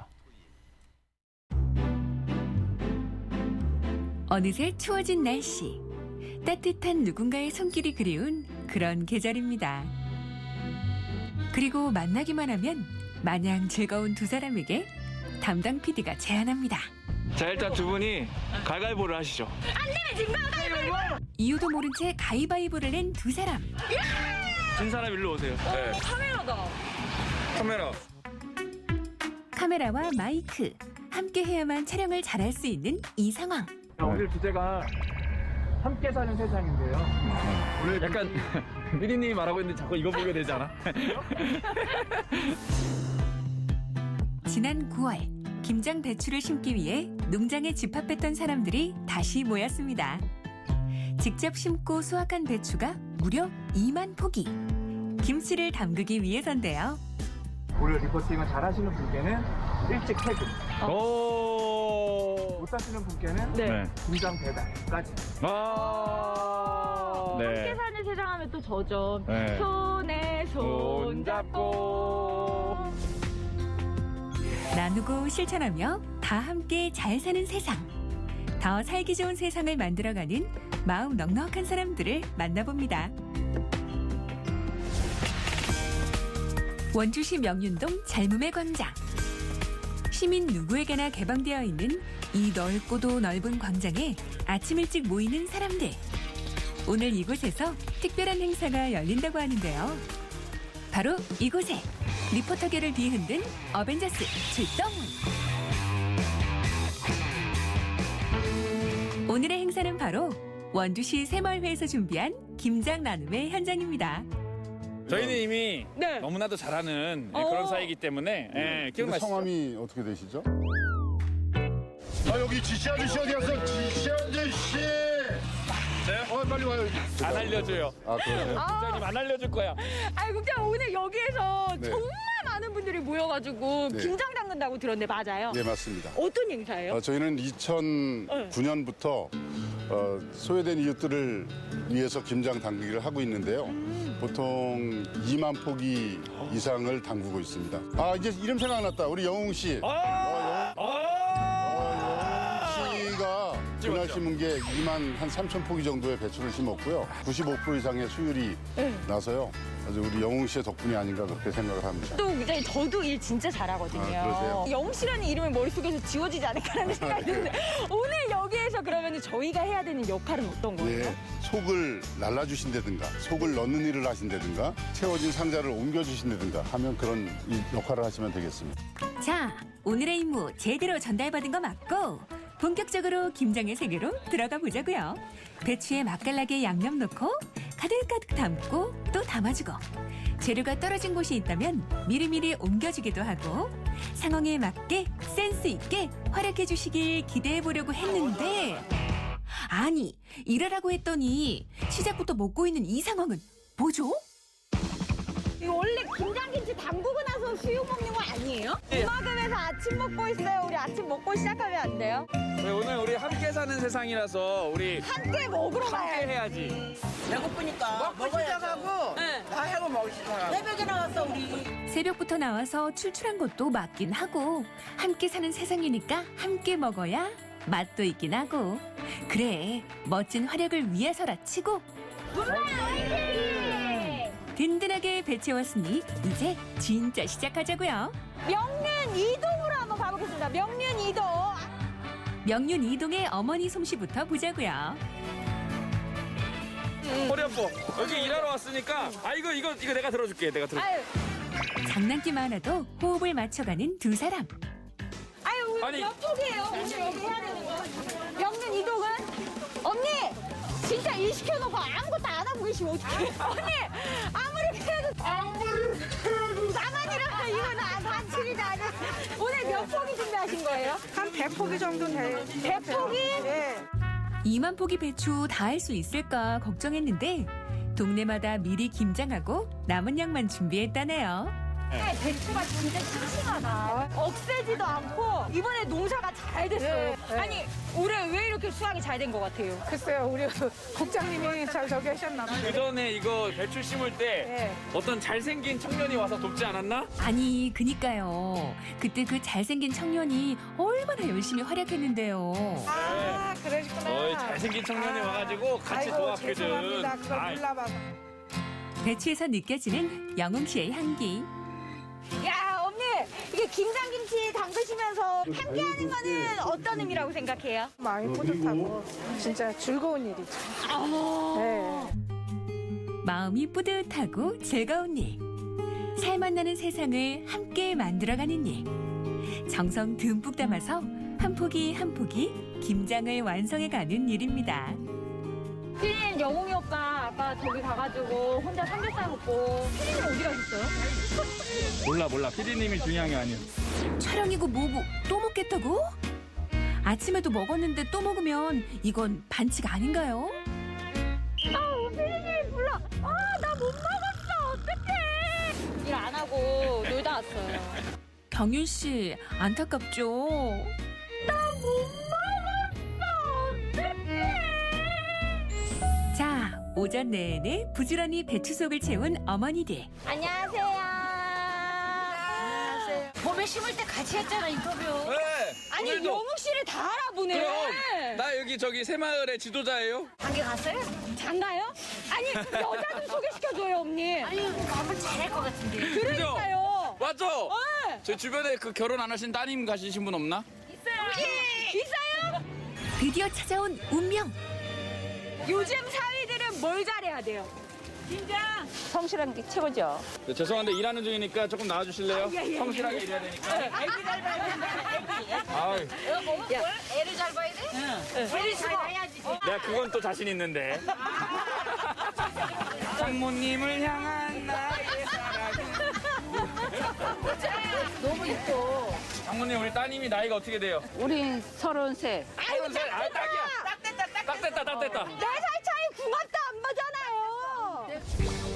어느새 추워진 날씨, 따뜻한 누군가의 손길이 그리운 그런 계절입니다. 그리고 만나기만 하면 마냥 즐거운 두 사람에게 담당 PD가 제안합니다. 자, 일단 두 분이 가위바위보를 하시죠. 안 되면 진거 가위바위보! 이유도 모른 채 가위바위보를 낸 두 사람. 진 사람 일로 오세요. 네. 카메라다. 카메라. 카메라와 마이크, 함께 해야만 촬영을 잘할 수 있는 이 상황. 오늘 주제가 함께 사는 세상인데요. 오늘 약간 피디님이 말하고 있는데 자꾸 이거 보게 되지 않아? 지난 9월 김장 배추를 심기 위해 농장에 집합했던 사람들이 다시 모였습니다. 직접 심고 수확한 배추가 무려 2만 포기. 김치를 담그기 위해서인데요. 오늘 리포팅을 잘 하시는 분께는 일찍 퇴근. 못 하시는 분께는 김장 배달까지. 함께 사는 세상 하면 또 저죠. 네. 손에 손 잡고. 나누고 실천하며 다 함께 잘 사는 세상. 더 살기 좋은 세상을 만들어가는 마음 넉넉한 사람들을 만나봅니다. 원주시 명륜동 잘무매 광장. 시민 누구에게나 개방되어 있는 이 넓고도 넓은 광장에 아침 일찍 모이는 사람들. 오늘 이곳에서 특별한 행사가 열린다고 하는데요. 바로 이곳에 리포터계를 뒤흔든 어벤져스 출동! 오늘의 행사는 바로 원주시 새마을회에서 준비한 김장 나눔의 현장입니다. 저희는 이미 너무나도 잘하는 그런 사이이기 때문에 기억나시죠? 성함이 어떻게 되시죠? 아, 여기 지시 아저씨 어디 갔어? 지시 아저씨! 네? 빨리 와요. 안 알려줘요. 아, 그러세요? 국장님 안 알려줄 거야. 아니 국장 오늘 여기에서 네. 정말 많은 분들이 모여가지고 네. 김장 담근다고 들었는데 맞아요? 네, 맞습니다. 어떤 행사예요? 저희는 2009년부터 소외된 이웃들을 위해서 김장 담그기를 하고 있는데요. 보통 2만 포기 이상을 담그고 있습니다. 아, 이제 이름 생각났다. 우리 영웅 씨. 영웅 씨가 우리가 심은 게 2만 한 3천 포기 정도의 배추를 심었고요. 95% 이상의 수율이 나서요. 아주 우리 영웅 씨의 덕분이 아닌가 그렇게 생각을 합니다. 또 이제 저도 일 진짜 잘하거든요. 그러세요? 영웅 씨라는 이름이 머릿속에서 지워지지 않을까라는 생각이 드는데 오늘 여기에서 그러면 저희가 해야 되는 역할은 어떤 거예요? 예, 속을 날라주신다든가 속을 넣는 일을 하신다든가 채워진 상자를 옮겨주신다든가 하면 그런 역할을 하시면 되겠습니다. 자, 오늘의 임무 제대로 전달받은 거 맞고 본격적으로 김장의 세계로 들어가 보자고요. 배추에 맛깔나게 양념 넣고 가득가득 담고 또 담아주고 재료가 떨어진 곳이 있다면 미리미리 옮겨주기도 하고 상황에 맞게 센스 있게 활약해 주시길 기대해 보려고 했는데 아니 이러라고 했더니 시작부터 먹고 있는 이 상황은 뭐죠? 이거 원래 김장김치 담그고 나서 수육 먹는 거 아니에요? 음악음에서 아침 먹고 있어요. 우리 아침 먹고 시작하면 안 돼요? 네, 오늘 우리 함께 사는 세상이라서 우리 함께 먹으러 함께 해야지. 배고프니까 먹고 시작하고 다 하고 먹기 시작하고. 새벽에 나왔어 우리. 새벽부터 나와서 출출한 것도 맞긴 하고 함께 사는 세상이니까 함께 먹어야 맛도 있긴 하고 그래 멋진 활약을 위해서라 치고 든든하게 배채웠으니 이제 진짜 시작하자고요. 명륜 이동으로 한번 가보겠습니다. 명륜 이동. 명륜 이동의 어머니 솜씨부터 보자고요. 허리 아파. 여기 일하러 왔으니까 이거 내가 들어줄게. 내가 들어. 아유, 장난기 많아도 호흡을 맞춰가는 두 사람. 아유, 아니. 몇 폭이에요? 오늘 여기 해야 되는 거. 명륜 이동은 언니 진짜 일 시켜놓고 아무것도 안 하고 계시면 어떡해? 언니 아무리 해도 나만 일하면 이거 반칙이지 않아? 오늘 몇 폭이 준비하신 거예요? 한 100포기 정도 돼요. 100폭이? 네. 2만 포기 배추 다 할 수 있을까 걱정했는데 동네마다 미리 김장하고 남은 양만 준비했다네요. 배추가 진짜 싱싱하다. 억세지도 않고 이번에 농사가 잘 됐어요. 아니 올해 왜 이렇게 수확이 잘 된 것 같아요? 글쎄요, 우리 국장님이 잘 저기 하셨나 봐요. 그 전에 이거 배추 심을 때 어떤 잘생긴 청년이 와서 돕지 않았나? 아니 그니까요. 그때 그 잘생긴 청년이 얼마나 열심히 활약했는데요. 아, 그러시구나. 잘생긴 청년이 와가지고 같이 아이고, 도왔거든. 죄송합니다. 그걸 아이. 몰라봐서. 배추에서 느껴지는 영웅 씨의 향기. 야 언니 이게 김장김치 담그시면서 함께하는 거는 어떤 의미라고 생각해요? 마음이 뿌듯하고 진짜 즐거운 일이죠. 네. 마음이 뿌듯하고 즐거운 일. 살맛 나는 세상을 함께 만들어가는 일. 정성 듬뿍 담아서 한 포기 한 포기 김장을 완성해가는 일입니다. 피디님 영웅이 오빠 아까 저기 가가지고 혼자 삼겹살 먹고 피디님 어디 가셨어요? 몰라. 피디님이 중요한 게 아니야. 촬영이고 뭐고 또 먹겠다고? 아침에도 먹었는데 또 먹으면 이건 반칙 아닌가요? 피디님 불러. 나 못 먹었어. 어떡해. 일 안 하고 놀다 왔어요. 경윤 씨 안타깝죠? 나 못 먹었어. 어떡해. 자, 오전 내내 부지런히 배추 속을 채운 어머니들. 안녕하세요. 안녕하세요. 봄에 심을 때 같이 했잖아 인터뷰. 네. 아니 오늘도. 영웅 씨를 다 알아보네. 그럼 나 여기 저기 새마을의 지도자예요. 장기 갔어요? 장가요? 아니 여자 좀 소개시켜줘요 언니. 아니 한번 잘할 것 같은데. 그러니까요. 맞죠? 네. 제 주변에 그 결혼 안 하신 따님 가시신 분 없나? 있어요? 드디어 찾아온 운명. 요즘 사위들은 뭘 잘해야 돼요? 진짜 성실한 게 최고죠. 네, 죄송한데 일하는 중이니까 조금 나와주실래요? 예. 성실하게 일해야 되니까. 애기 잘 봐야 돼. 아유, 야, 애를 잘 봐야 돼? 응. 애를 잘 봐야지. 내가 그건 또 자신 있는데. 장모님을 향한 나의 사랑은. 너무 이뻐. 장모님 우리 따님이 나이가 어떻게 돼요? 우리 33. 아이고, 아, 딱이야. 딱 됐다. 4살 차이 궁합도 안 맞잖아요.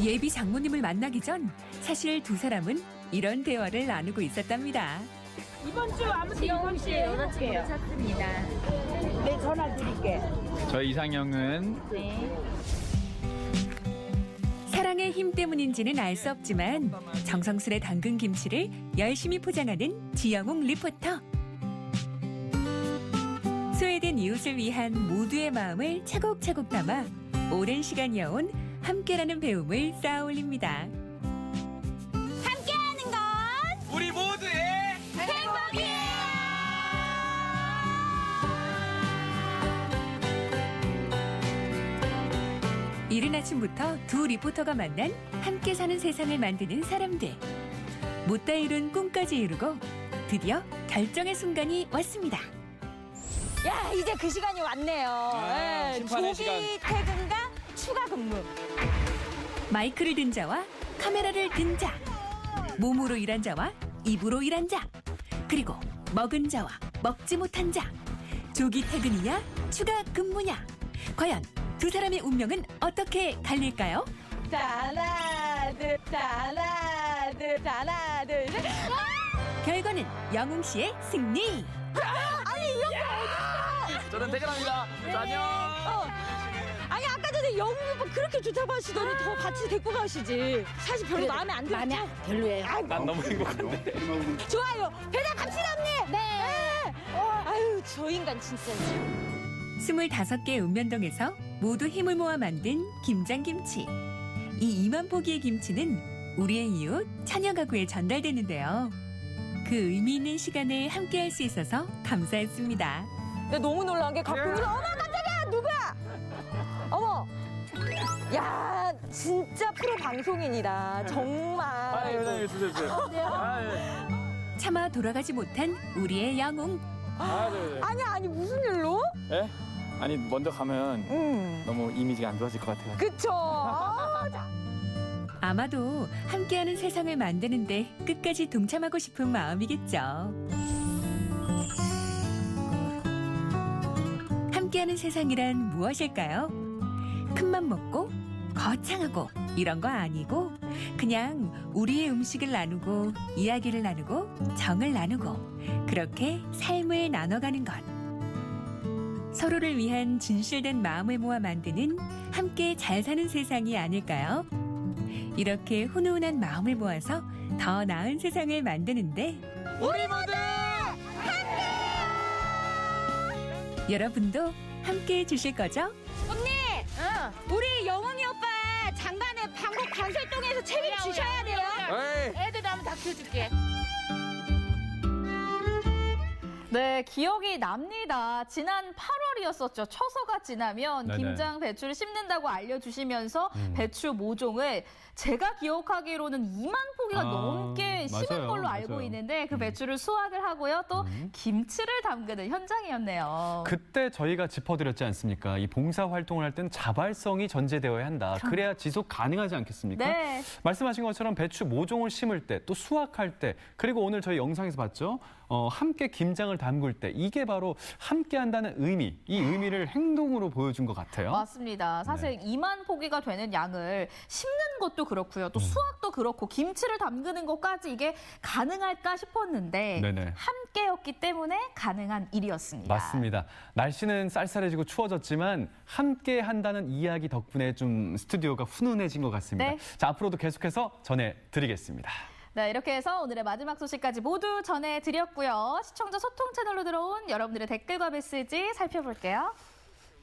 예비 장모님을 만나기 전 사실 두 사람은 이런 대화를 나누고 있었답니다. 이번 주 아무튼 영웅 씨 여자친구 찾습니다. 네, 전화 드릴게. 저희 이상형은 사랑의 힘 때문인지는 알 수 없지만 정성스레 담근 김치를 열심히 포장하는 지영웅 리포터. 스웨덴 함께하는 이웃을 위한 모두의 마음을 차곡차곡 담아 오랜 시간 이어온 함께라는 배움을 쌓아 올립니다. 함께하는 건 우리 모두의 행복이에요. 이른 아침부터 두 리포터가 만난 함께 사는 세상을 만드는 사람들. 못다 이룬 꿈까지 이루고 드디어 결정의 순간이 왔습니다. 야, 이제 그 시간이 왔네요. 예, 심판의 조기 시간. 퇴근과 추가 근무. 마이크를 든 자와 카메라를 든 자, 몸으로 일한 자와 입으로 일한 자, 그리고 먹은 자와 먹지 못한 자. 조기 퇴근이냐 추가 근무냐. 과연 두 사람의 운명은 어떻게 갈릴까요? 자, 하나, 둘, 셋. 결과는 영웅 씨의 승리. 아니, 이런 거 어딨어? 저는 퇴근합니다. 자, 안녕. 아니, 아까 전에 영웅 오빠 그렇게 좋다고 하시더니 더 같이 데리고 가시지. 사실 별로 마음에 안 들었죠? 마음에 별로예요. 난 너무 행복한데. 좋아요. 배달 갑시다, 언니. 네. 아유, 저 인간 진짜. 25개 읍면동에서 모두 힘을 모아 만든 김장김치. 이 2만 포기의 김치는 우리의 이웃 찬여 가구에 전달되는데요. 그 의미 있는 시간을 함께할 수 있어서 감사했습니다. 내가 너무 놀라운 게 갖고 있는 어머 깜짝이야 누구야? 어머. 야 진짜 프로 방송인이다 정말. 아유, 주세요. 차마 돌아가지 못한 우리의 영웅. 아니 무슨 일로? 예? 아니 먼저 가면 너무 이미지가 안 좋아질 것 같아요. 그쵸. 아마도 함께하는 세상을 만드는데 끝까지 동참하고 싶은 마음이겠죠. 함께하는 세상이란 무엇일까요? 큰맘 먹고 거창하고 이런 거 아니고 그냥 우리의 음식을 나누고 이야기를 나누고 정을 나누고 그렇게 삶을 나눠가는 것. 서로를 위한 진실된 마음을 모아 만드는 함께 잘 사는 세상이 아닐까요? 이렇게 훈훈한 마음을 모아서 더 나은 세상을 만드는데 우리 모두 여러분도 함께 해주실 거죠? 언니. 우리 영웅이 오빠 장반에 방콕 관설동에서 책임지셔야 돼요. 애들 한번 다 키워줄게. 네, 기억이 납니다. 지난 8월이었었죠. 처서가 지나면 네네. 김장 배추를 심는다고 알려주시면서 배추 모종을 제가 기억하기로는 2만 포기가 넘게 심은 맞아요, 걸로 알고 맞아요. 있는데 그 배추를 수확을 하고요. 또 김치를 담그는 현장이었네요. 그때 저희가 짚어드렸지 않습니까? 이 봉사 활동을 할 땐 자발성이 전제되어야 한다. 그래야 지속 가능하지 않겠습니까? 네. 말씀하신 것처럼 배추 모종을 심을 때, 또 수확할 때, 그리고 오늘 저희 영상에서 봤죠? 함께 김장을 담글 때 이게 바로 함께한다는 의미, 이 의미를 행동으로 보여준 것 같아요. 맞습니다. 사실 2만 포기가 되는 양을 심는 것도 그렇고요. 또 수확도 그렇고 김치를 담그는 것까지 이게 가능할까 싶었는데 네네. 함께였기 때문에 가능한 일이었습니다. 맞습니다. 날씨는 쌀쌀해지고 추워졌지만 함께 한다는 이야기 덕분에 좀 스튜디오가 훈훈해진 것 같습니다. 네. 자, 앞으로도 계속해서 전해드리겠습니다. 네, 이렇게 해서 오늘의 마지막 소식까지 모두 전해드렸고요. 시청자 소통 채널로 들어온 여러분들의 댓글과 메시지 살펴볼게요.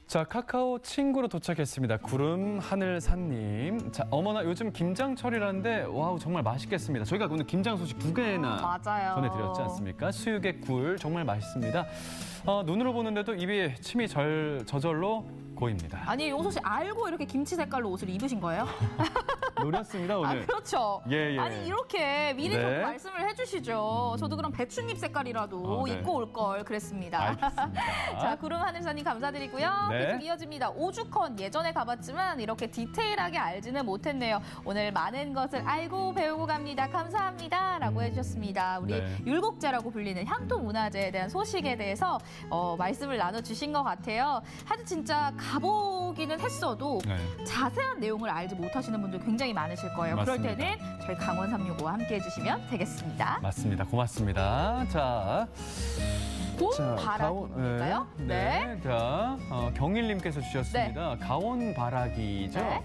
자, 카카오 친구로 도착했습니다. 구름 하늘산님. 자, 어머나 요즘 김장철이라는데 와우 정말 맛있겠습니다. 저희가 오늘 김장 소식 2개나 맞아요. 전해드렸지 않습니까? 수육의 굴 정말 맛있습니다. 눈으로 보는데도 입이 침이 저절로 고입니다. 아니, 용소 씨 알고 이렇게 김치 색깔로 옷을 입으신 거예요? 노렸습니다 오늘. 그렇죠. 예. 아니, 이렇게 미리 네. 좀 말씀을 해주시죠. 저도 그럼 배춧잎 색깔이라도 네. 입고 올 걸 그랬습니다. 알겠습니다. 자, 구름 하늘사님 감사드리고요. 네. 계속 이어집니다. 오죽헌 예전에 가봤지만 이렇게 디테일하게 알지는 못했네요. 오늘 많은 것을 알고 배우고 갑니다. 감사합니다. 라고 해주셨습니다. 우리 네. 율곡제라고 불리는 향토 문화재에 대한 소식에 대해서 말씀을 나눠주신 것 같아요. 하여튼 진짜 가보기는 했어도 네. 자세한 내용을 알지 못하시는 분들 굉장히 많으실 거예요. 맞습니다. 그럴 때는 저희 강원 365와 함께 해주시면 되겠습니다. 맞습니다. 고맙습니다. 자, 곰바라기인가요? 네. 자, 경일님께서 주셨습니다. 가온바라기죠. 네.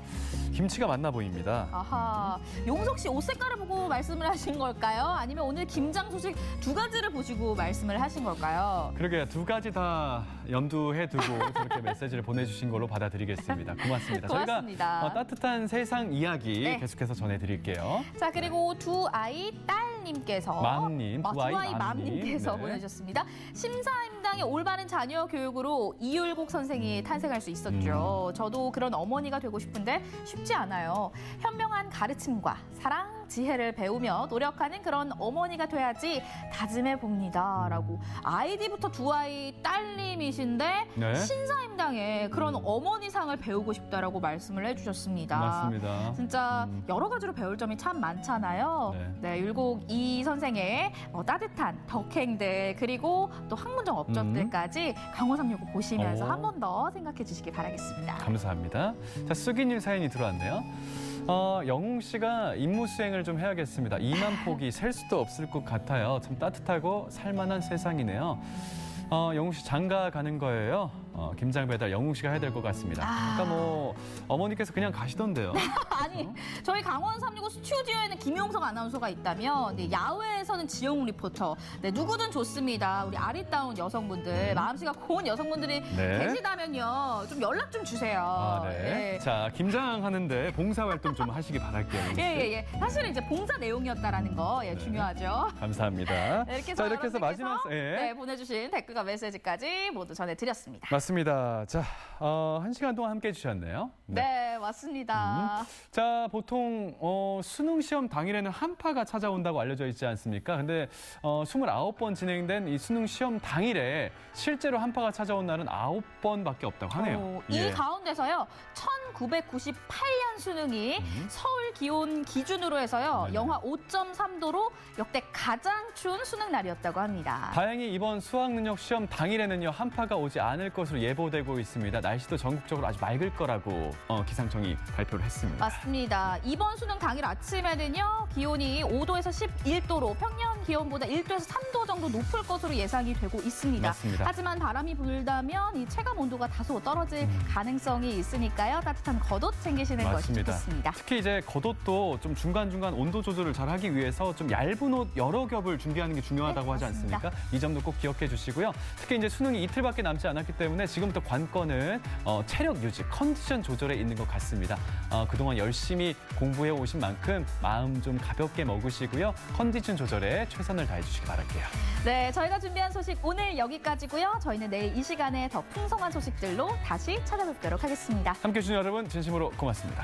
김치가 맞나 보입니다. 아하, 용석 씨 옷 색깔을 보고 말씀을 하신 걸까요? 아니면 오늘 김장 소식 두 가지를 보시고 말씀을 하신 걸까요? 그러게요. 두 가지 다 염두해 두고 저렇게 메시지를 보내주신 걸로 받아들이겠습니다. 고맙습니다. 고맙습니다. 저희가 따뜻한 세상 이야기 네. 계속해서 전해드릴게요. 자, 그리고 두 아이 딸님께서 맘님, 두 아이 맘님께서 네. 보내주셨습니다. 심사임당의 올바른 자녀 교육으로 이율곡 선생이 탄생할 수 있었죠. 저도 그런 어머니가 되고 싶은데 쉽지 않아요. 현명한 가르침과 사랑, 지혜를 배우며 노력하는 그런 어머니가 돼야지 다짐해 봅니다. 라고 아이디부터 두 아이 딸님이신데 네. 신사임당에 그런 어머니상을 배우고 싶다라고 말씀을 해주셨습니다. 맞습니다. 진짜 여러 가지로 배울 점이 참 많잖아요. 네, 율곡 이 선생의 따뜻한 덕행들 그리고 또 학문적 업적들까지 강원 365 보시면서 한 번 더 생각해 주시기 바라겠습니다. 감사합니다. 자, 수기님 사연이 들어왔네요. 영웅 씨가 임무 수행을 좀 해야겠습니다. 2만 포기 셀 수도 없을 것 같아요. 참 따뜻하고 살만한 세상이네요. 영웅 씨 장가 가는 거예요. 김장 배달 영웅 씨가 해야 될 것 같습니다. 그러니까 뭐 어머니께서 그냥 가시던데요. 아니, 저희 강원 365 스튜디오에는 김용석 아나운서가 있다면 네, 야외에서는 지영웅 리포터. 네, 누구든 좋습니다. 우리 아리따운 여성분들, 마음씨가 고운 여성분들이 네. 계시다면요. 좀 연락 좀 주세요. 아, 네. 예. 자, 김장하는데 봉사활동 좀 하시기 바랄게요. 영웅 씨. 예. 사실은 이제 봉사 내용이었다라는 거 네. 중요하죠. 감사합니다. 네, 이렇게 자, 이렇게 해서 여러분들께서 마지막 네, 보내주신 댓글과 메시지까지 모두 전해드렸습니다. 맞습니다. 자, 1시간 동안 함께 해주셨네요. 네, 맞습니다. 자, 보통 수능 시험 당일에는 한파가 찾아온다고 알려져 있지 않습니까? 근데 29번 진행된 이 수능 시험 당일에 실제로 한파가 찾아온 날은 9번밖에 없다고 하네요. 이 가운데서요, 1998년 수능이 서울 기온 기준으로 해서요, 영하 5.3도로 역대 가장 추운 수능 날이었다고 합니다. 다행히 이번 수학능력 시험 당일에는요, 한파가 오지 않을 것으로 예보되고 있습니다. 날씨도 전국적으로 아주 맑을 거라고 기상청이 발표를 했습니다. 맞습니다. 이번 수능 당일 아침에는요, 기온이 5도에서 11도로 평년 기온보다 1도에서 3도 정도 높을 것으로 예상이 되고 있습니다. 맞습니다. 하지만 바람이 불다면 이 체감 온도가 다소 떨어질 가능성이 있으니까요. 따뜻한 겉옷 챙기시는 것이 좋겠습니다. 특히 이제 겉옷도 좀 중간중간 온도 조절을 잘 하기 위해서 좀 얇은 옷 여러 겹을 준비하는 게 중요하다고 하지 않습니까? 이 점도 꼭 기억해 주시고요. 특히 이제 수능이 이틀밖에 남지 않았기 때문에 지금부터 관건은 체력 유지, 컨디션 조절에 있는 것 같습니다. 그동안 열심히 공부해 오신 만큼 마음 좀 가볍게 먹으시고요. 컨디션 조절에 최선을 다해 주시기 바랄게요. 네, 저희가 준비한 소식 오늘 여기까지고요. 저희는 내일 이 시간에 더 풍성한 소식들로 다시 찾아뵙도록 하겠습니다. 함께해 주신 여러분 진심으로 고맙습니다.